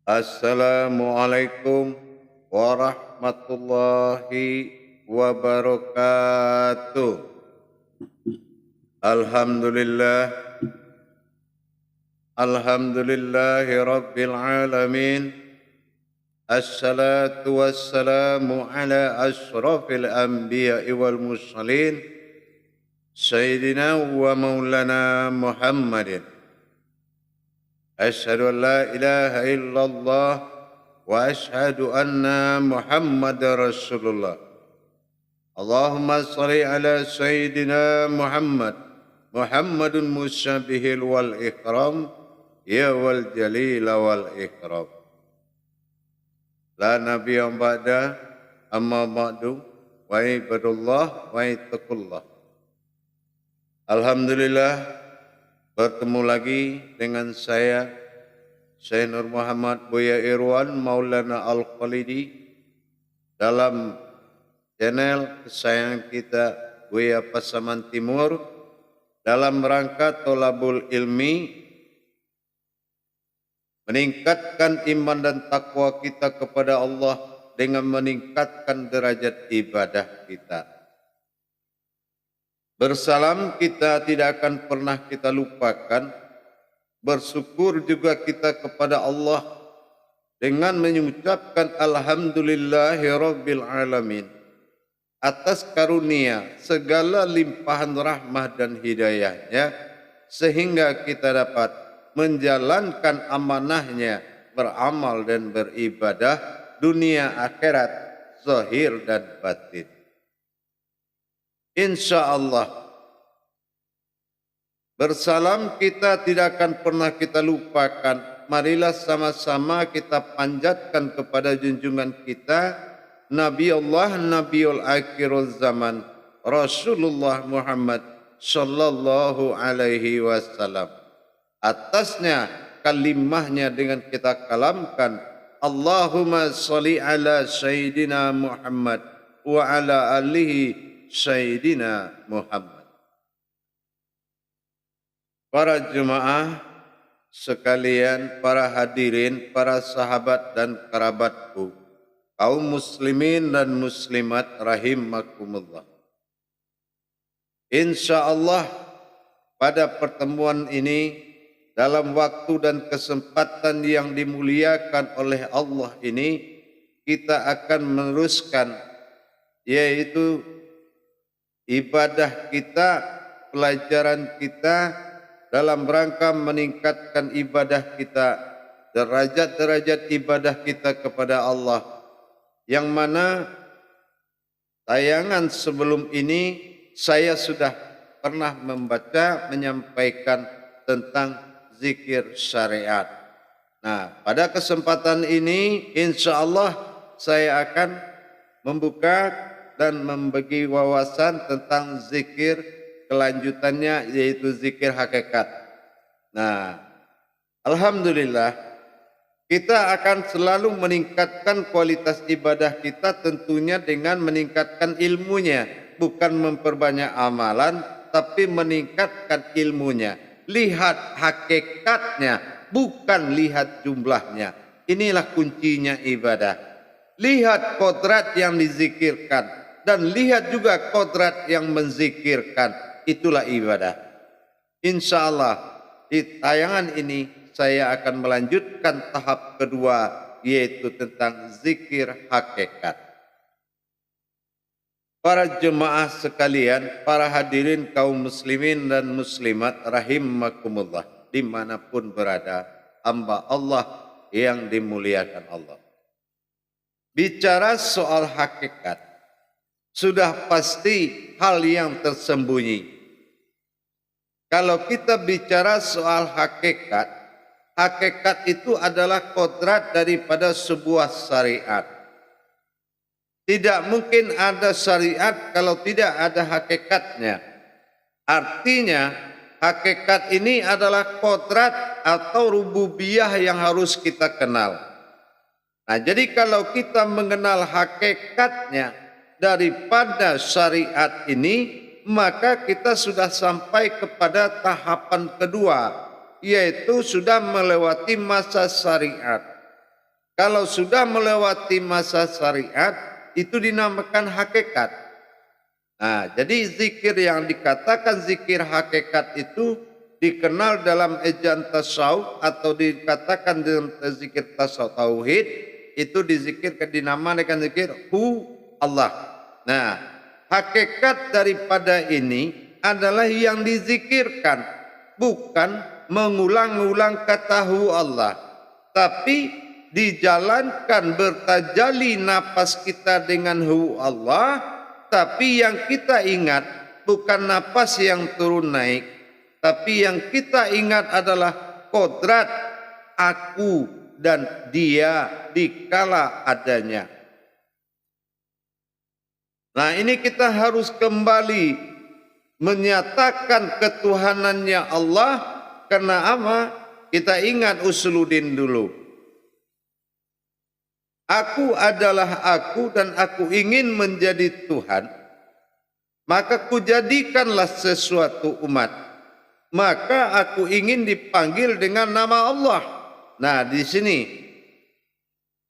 Assalamualaikum warahmatullahi wabarakatuh. Alhamdulillah, alhamdulillahi rabbil alamin. Assalatu wassalamu ala ashrafil anbiya'i wal mursalin, Sayyidina wa maulana Muhammadin. Asyhadu an la ilaha illallah wa asyhadu anna Muhammadar Rasulullah. Allahumma salli ala Sayyidina Muhammad, Muhammadun musyabihil wal ikram, ya wal jalil wal ikram. La nabiyya ba'da, amma ba'du, wa ibadullah wa ittaqullah. Alhamdulillah, bertemu lagi dengan saya, Syekh Nur Muhammad Buya Irwan Maulana Al-Khalidi, dalam channel kesayangan kita Buya Pasaman Timur, dalam rangka tolabul ilmi, meningkatkan iman dan takwa kita kepada Allah dengan meningkatkan derajat ibadah kita. Bersalam kita tidak akan pernah kita lupakan, bersyukur juga kita kepada Allah dengan mengucapkan alhamdulillahi rabbil alamin atas karunia segala limpahan rahmah dan hidayahnya, sehingga kita dapat menjalankan amanahnya, beramal dan beribadah dunia akhirat, zahir dan batin. InsyaAllah, bersalam kita tidak akan pernah kita lupakan. Marilah sama-sama kita panjatkan kepada junjungan kita, Nabi Allah, Nabiul Akhirul Zaman, Rasulullah Muhammad Sallallahu Alaihi Wasallam. Atasnya kalimahnya dengan kita kalamkan, Allahumma salli ala Sayyidina Muhammad wa ala alihi Sayyidina Muhammad. Para jemaah sekalian, para hadirin, para sahabat dan kerabatku, kaum muslimin dan muslimat rahimakumullah. InsyaAllah pada pertemuan ini, dalam waktu dan kesempatan yang dimuliakan oleh Allah ini, kita akan meneruskan, yaitu ibadah kita, pelajaran kita dalam rangka meningkatkan ibadah kita, derajat-derajat ibadah kita kepada Allah, yang mana tayangan sebelum ini saya sudah pernah menyampaikan tentang zikir syariat. Nah, pada kesempatan ini insya Allah saya akan membuka dan membagi wawasan tentang zikir kelanjutannya, yaitu zikir hakikat. Nah, alhamdulillah, kita akan selalu meningkatkan kualitas ibadah kita tentunya dengan meningkatkan ilmunya, bukan memperbanyak amalan, tapi meningkatkan ilmunya. Lihat hakikatnya, bukan lihat jumlahnya. Inilah kuncinya ibadah. Lihat kodrat yang dizikirkan dan lihat juga kodrat yang menzikirkan. Itulah ibadah. Insya Allah di tayangan ini saya akan melanjutkan tahap kedua, yaitu tentang zikir hakikat. Para jemaah sekalian, para hadirin kaum muslimin dan muslimat rahimakumullah, dimanapun berada hamba Allah yang dimuliakan Allah. Bicara soal hakikat, sudah pasti hal yang tersembunyi. Kalau kita bicara soal hakikat, hakikat itu adalah kodrat daripada sebuah syariat. Tidak mungkin ada syariat kalau tidak ada hakikatnya. Artinya, hakikat ini adalah kodrat atau rububiyah yang harus kita kenal. Nah, jadi kalau kita mengenal hakikatnya daripada syariat ini, maka kita sudah sampai kepada tahapan kedua, yaitu sudah melewati masa syariat. Kalau sudah melewati masa syariat, itu dinamakan hakikat. Nah, jadi zikir yang dikatakan zikir hakikat itu dikenal dalam ejaan tasawuf atau dikatakan dalam zikir tasawuf tauhid, itu dinamakan zikir Allah. Nah, hakikat daripada ini adalah yang dizikirkan, bukan mengulang-ulang kata Allah, tapi dijalankan bertajali napas kita dengan Allah, tapi yang kita ingat bukan napas yang turun naik, tapi yang kita ingat adalah kodrat aku dan dia dikala adanya. Nah, ini kita harus kembali menyatakan ketuhanannya Allah. Karena apa? Kita ingat usuluddin dulu. Aku adalah aku dan aku ingin menjadi Tuhan, maka kujadikanlah sesuatu umat, maka aku ingin dipanggil dengan nama Allah. Nah, di sini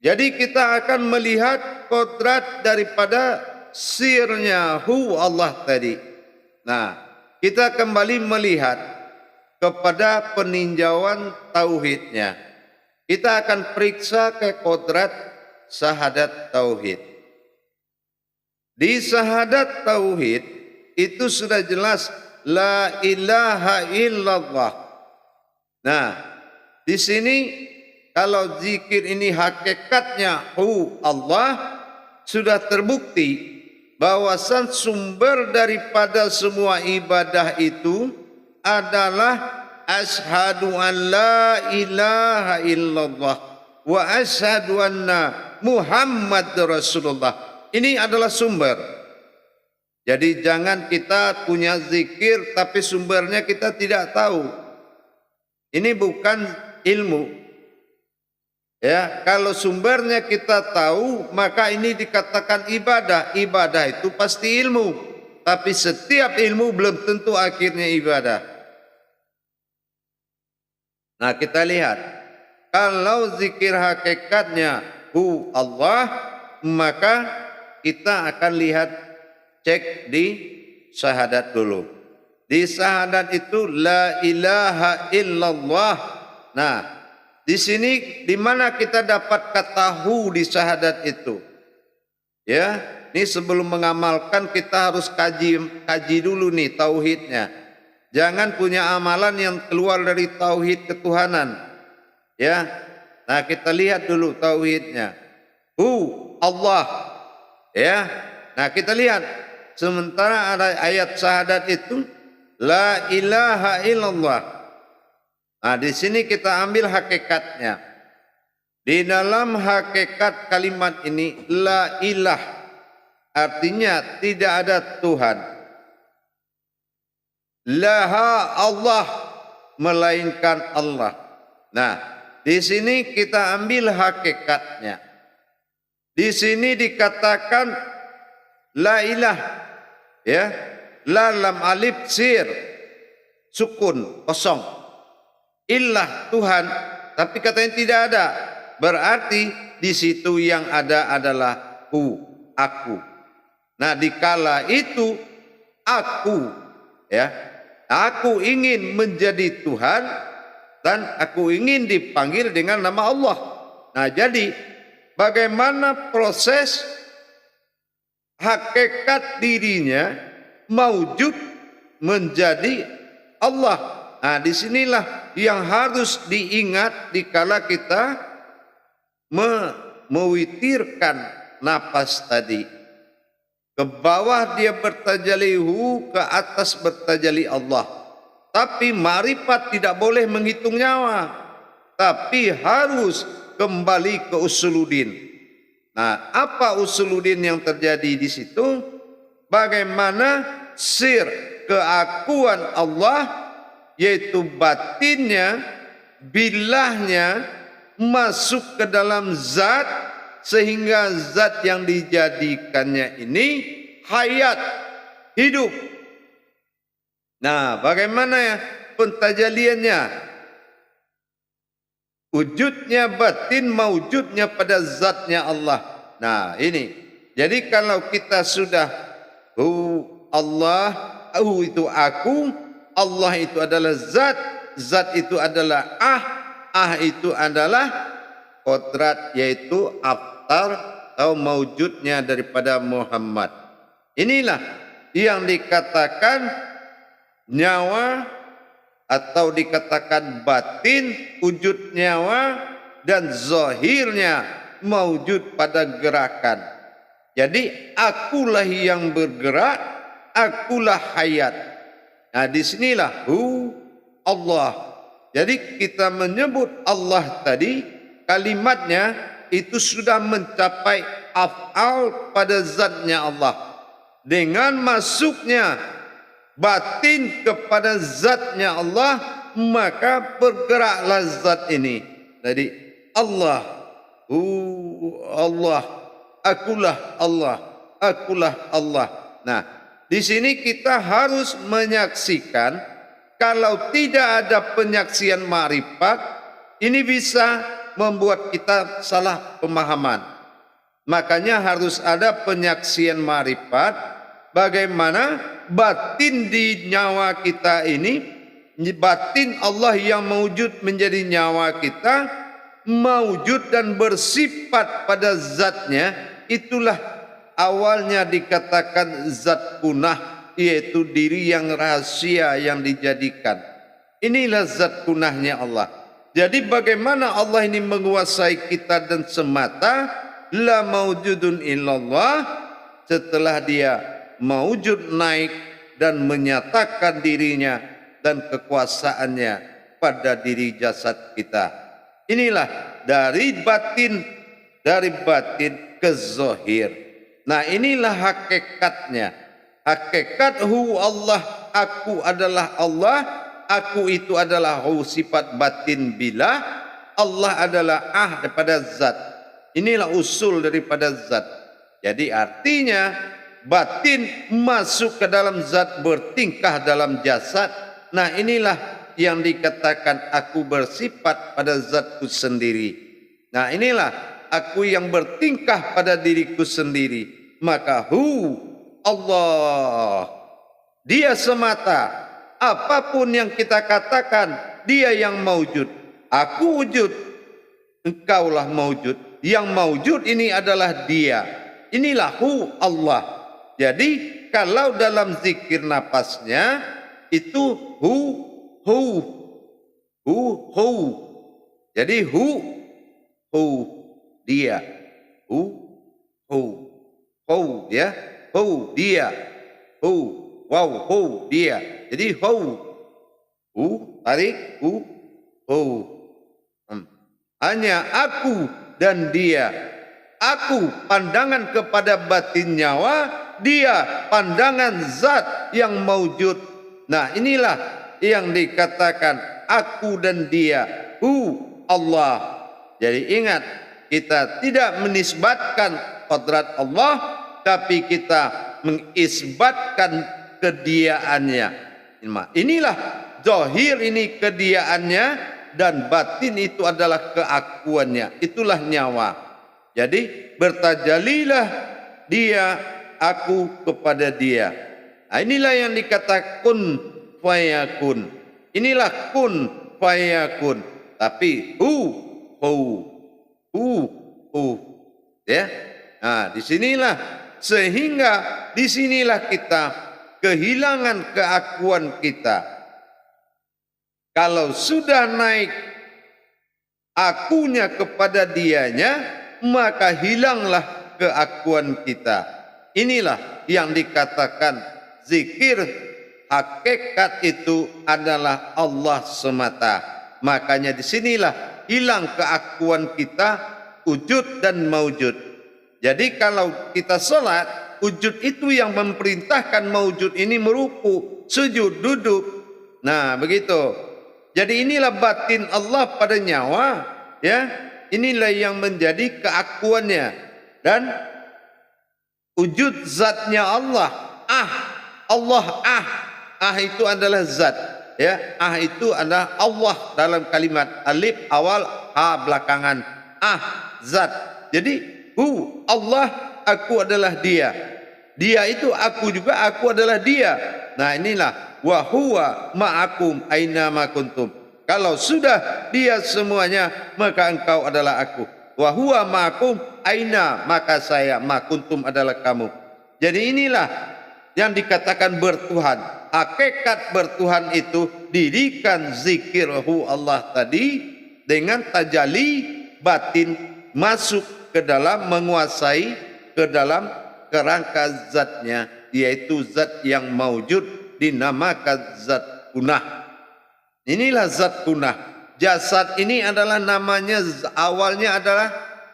jadi kita akan melihat kodrat daripada sirnya Allah tadi. Nah, kita kembali melihat kepada peninjauan tauhidnya. Kita akan periksa ke kodrat syahadat tauhid. Di syahadat tauhid itu sudah jelas la ilaha illallah. Nah, di sini kalau zikir ini hakikatnya Allah, sudah terbukti bahwasan sumber daripada semua ibadah itu adalah asyhadu an la ilaha illallah wa asyhadu anna Muhammad Rasulullah. Ini adalah sumber. Jadi jangan kita punya zikir tapi sumbernya kita tidak tahu. Ini bukan ilmu. Ya, kalau sumbernya kita tahu, maka ini dikatakan ibadah. Ibadah itu pasti ilmu. Tapi setiap ilmu belum tentu akhirnya ibadah. Nah, kita lihat. Kalau zikir hakikatnya Allah, maka kita akan lihat, cek di syahadat dulu. Di syahadat itu la ilaha illallah. Nah, di sini di mana kita dapat kata di syahadat itu? Ya, ini sebelum mengamalkan kita harus kaji dulu nih tauhidnya. Jangan punya amalan yang keluar dari tauhid ketuhanan. Ya. Nah, kita lihat dulu tauhidnya. Allah. Ya. Nah, kita lihat. Sementara ada ayat syahadat itu la ilaha illallah. Nah, di sini kita ambil hakikatnya. Di dalam hakikat kalimat ini la ilah artinya tidak ada Tuhan. Laha Allah melainkan Allah. Nah, di sini kita ambil hakikatnya. Di sini dikatakan la ilah, ya, la lam alif sir, sukun kosong. Ilah Tuhan, tapi katanya tidak ada. Berarti di situ yang ada adalah aku. Nah, dikala itu aku, ya, aku ingin menjadi Tuhan. Dan aku ingin dipanggil dengan nama Allah. Nah, jadi bagaimana proses hakikat dirinya maujud menjadi Allah. Nah, disinilah yang harus diingat dikala kita mewitirkan napas tadi. Ke bawah dia bertajalli ke atas bertajalli Allah. Tapi marifat tidak boleh menghitung nyawa, tapi harus kembali ke usuluddin. Nah, apa usuluddin yang terjadi di situ? Bagaimana sir keakuan Allah, yaitu batinnya, bilahnya masuk ke dalam zat, sehingga zat yang dijadikannya ini hayat, hidup. Nah, bagaimana ya pentajaliannya? wujudnya batin maujudnya pada zatnya Allah. Nah ini, jadi kalau kita sudah Allah, itu aku, Allah itu adalah zat, zat itu adalah itu adalah kodrat, yaitu aftar atau maujudnya daripada Muhammad. Inilah yang dikatakan nyawa atau dikatakan batin, wujud nyawa dan zahirnya maujud pada gerakan. Jadi akulah yang bergerak, akulah hayat. Nah disinilah Allah. Jadi kita menyebut Allah tadi, kalimatnya itu sudah mencapai af'al pada zatnya Allah. Dengan masuknya batin kepada zatnya Allah, maka bergeraklah zat ini. Jadi Allah, Allah, akulah Allah, akulah Allah. Nah, di sini kita harus menyaksikan, kalau tidak ada penyaksian ma'rifat, ini bisa membuat kita salah pemahaman. Makanya harus ada penyaksian ma'rifat. Bagaimana batin di nyawa kita ini, batin Allah yang mewujud menjadi nyawa kita, mewujud dan bersifat pada zatnya, itulah awalnya dikatakan zat kunah, yaitu diri yang rahasia yang dijadikan. Inilah zat kunahnya Allah. Jadi bagaimana Allah ini menguasai kita dan semata, la maujudun illallah, setelah dia mewujud naik dan menyatakan dirinya dan kekuasaannya pada diri jasad kita. Inilah dari batin ke zahir. Nah inilah hakikatnya. Hakikat Allah, aku adalah Allah, aku itu adalah sifat batin bila, Allah adalah daripada zat. Inilah usul daripada zat. Jadi artinya batin masuk ke dalam zat, bertingkah dalam jasad. Nah inilah yang dikatakan aku bersifat pada zatku sendiri. Nah inilah aku yang bertingkah pada diriku sendiri. Maka Allah, dia semata. Apapun yang kita katakan, dia yang maujud. Aku wujud, engkaulah maujud. Yang maujud ini adalah dia. Inilah Allah. Jadi kalau dalam zikir napasnya itu jadi dia, ya, dia, wow, dia. Jadi tarik, hanya aku dan dia. Aku pandangan kepada batin nyawa, dia pandangan zat yang maujud. Nah inilah yang dikatakan aku dan dia, Allah. Jadi ingat, kita tidak menisbatkan qadrat Allah, tapi kita mengisbatkan kediaannya. Inilah zahir, ini kediaannya, dan batin itu adalah keakuannya. Itulah nyawa. Jadi bertajalilah dia, aku kepada dia. Nah, inilah yang dikatakan kun fayakun. Inilah kun fayakun. Tapi ya. Nah, disinilah, sehingga disinilah kita kehilangan keakuan kita. Kalau sudah naik akunya kepada dianya, maka hilanglah keakuan kita. Inilah yang dikatakan zikir hakikat itu adalah Allah semata. Makanya disinilah hilang keakuan kita, wujud dan maujud. Jadi kalau kita sholat, wujud itu yang memerintahkan maujud ini meruku, sujud, duduk. Nah begitu. Jadi inilah batin Allah pada nyawa, ya. Inilah yang menjadi keakuannya. Dan wujud zatnya Allah, Allah itu adalah zat, ya. Itu adalah Allah dalam kalimat alif awal ha belakangan ah zat. Jadi hu Allah, aku adalah dia. Dia itu aku juga, aku adalah dia. Nah inilah wa huwa ma'akum aina ma kuntum. Kalau sudah dia semuanya, maka engkau adalah aku. Wa huwa ma'akum aina, maka saya ma kuntum adalah kamu. Jadi inilah yang dikatakan bertuhan. Hakikat bertuhan itu dirikan zikirhu Allah tadi dengan tajali batin masuk ke dalam, menguasai ke dalam kerangka zatnya, yaitu zat yang maujud dinamakan zat kunah. Inilah zat kunah. Jasad ini adalah namanya, awalnya adalah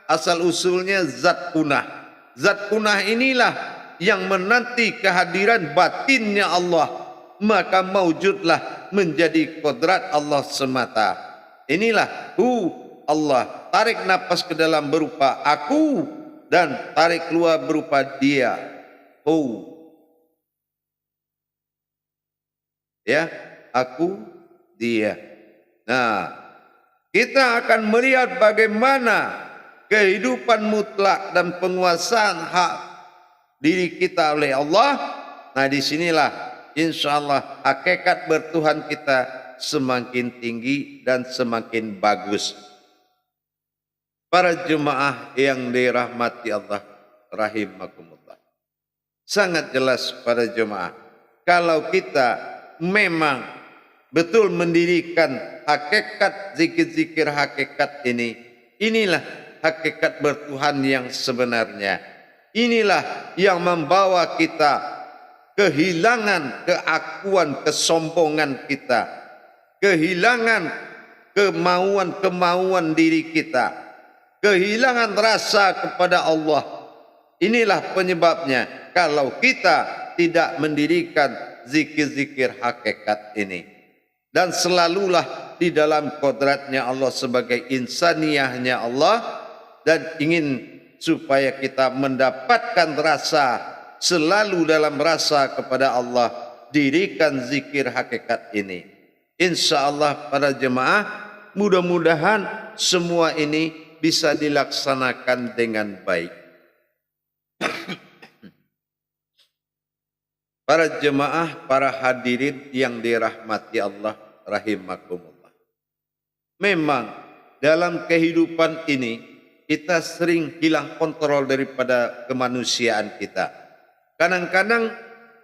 asal usulnya zat kunah. Zat kunah inilah yang menanti kehadiran batinnya Allah, maka maujudlah menjadi kodrat Allah semata. Inilah hu Allah. Tarik nafas ke dalam berupa aku, dan tarik keluar berupa dia. Hu. Ya, aku, dia. Nah, kita akan melihat bagaimana kehidupan mutlak dan penguasaan hak diri kita oleh Allah. Nah, disinilah insyaallah hakikat bertuhan kita semakin tinggi dan semakin bagus. Para jemaah yang dirahmati Allah rahimakumullah. Sangat jelas para jemaah, kalau kita memang betul mendirikan hakikat zikir-zikir hakikat ini, inilah hakikat bertuhan yang sebenarnya. Inilah yang membawa kita kehilangan keakuan, kesombongan kita, kehilangan kemauan diri kita, kehilangan rasa kepada Allah. Inilah penyebabnya kalau kita tidak mendirikan zikir-zikir hakikat ini. Dan selalulah di dalam kodratnya Allah sebagai insaniyahnya Allah, dan ingin supaya kita mendapatkan rasa, selalu dalam rasa kepada Allah, dirikan zikir hakikat ini. InsyaAllah para jemaah, mudah-mudahan semua ini bisa dilaksanakan dengan baik. Para jemaah, para hadirin yang dirahmati Allah rahimakumullah. Memang dalam kehidupan ini kita sering hilang kontrol daripada kemanusiaan kita. Kadang-kadang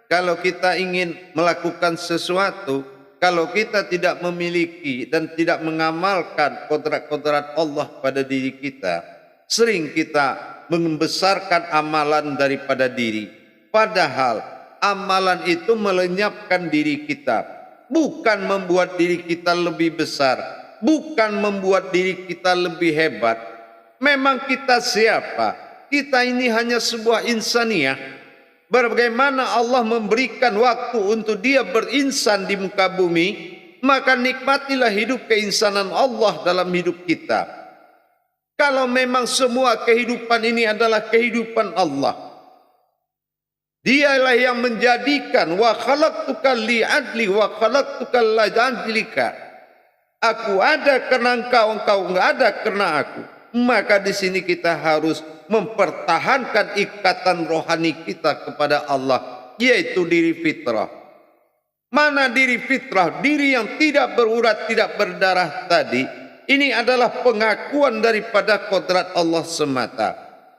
kalau kita ingin melakukan sesuatu, kalau kita tidak memiliki dan tidak mengamalkan kodrat-kodrat Allah pada diri kita, sering kita membesarkan amalan daripada diri. Padahal amalan itu melenyapkan diri kita, bukan membuat diri kita lebih besar, bukan membuat diri kita lebih hebat. Memang kita siapa? Kita ini hanya sebuah insaniyah. Bagaimana Allah memberikan waktu untuk dia berinsan di muka bumi, maka nikmatilah hidup keinsanan Allah dalam hidup kita. Kalau memang semua kehidupan ini adalah kehidupan Allah, dialah yang menjadikan wa khalaqtuka li'adli wa khalaqtuka li'adlika. Aku ada karena engkau, engkau enggak ada karena aku. Maka di sini kita harus mempertahankan ikatan rohani kita kepada Allah, yaitu diri fitrah. Mana diri fitrah? Diri yang tidak berurat, tidak berdarah tadi. Ini adalah pengakuan daripada kodrat Allah semata.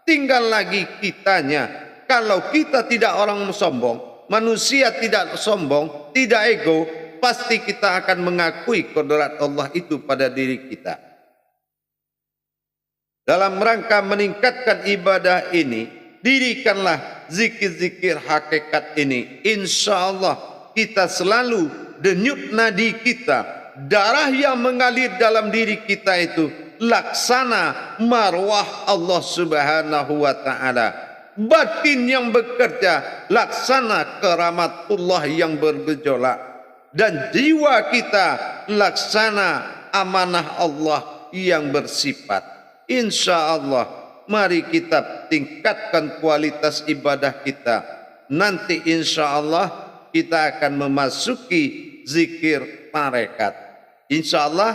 Tinggal lagi kitanya. Kalau kita tidak orang sombong, manusia tidak sombong, tidak ego, pasti kita akan mengakui kodrat Allah itu pada diri kita. Dalam rangka meningkatkan ibadah ini, dirikanlah zikir-zikir hakikat ini. Insya Allah kita selalu denyut nadi kita, darah yang mengalir dalam diri kita itu laksana marwah Allah Subhanahu wa Ta'ala. Batin yang bekerja laksana keramatullah yang bergejolak, dan jiwa kita laksana amanah Allah yang bersifat. Insya Allah, mari kita tingkatkan kualitas ibadah kita. Nanti insya Allah kita akan memasuki zikir tarekat. Insya Allah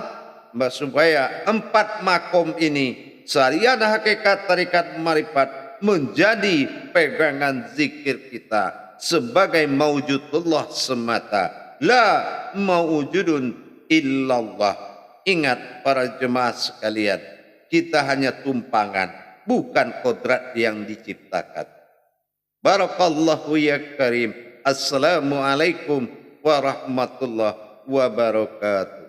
supaya 4 makom ini syariat hakikat tarikat marifat menjadi pegangan zikir kita sebagai maujudullah semata, la maujudun illallah. Ingat para jemaah sekalian, kita hanya tumpangan, bukan kodrat yang diciptakan. Barakallahu ya karim. Assalamualaikum warahmatullahi wabarakatuh.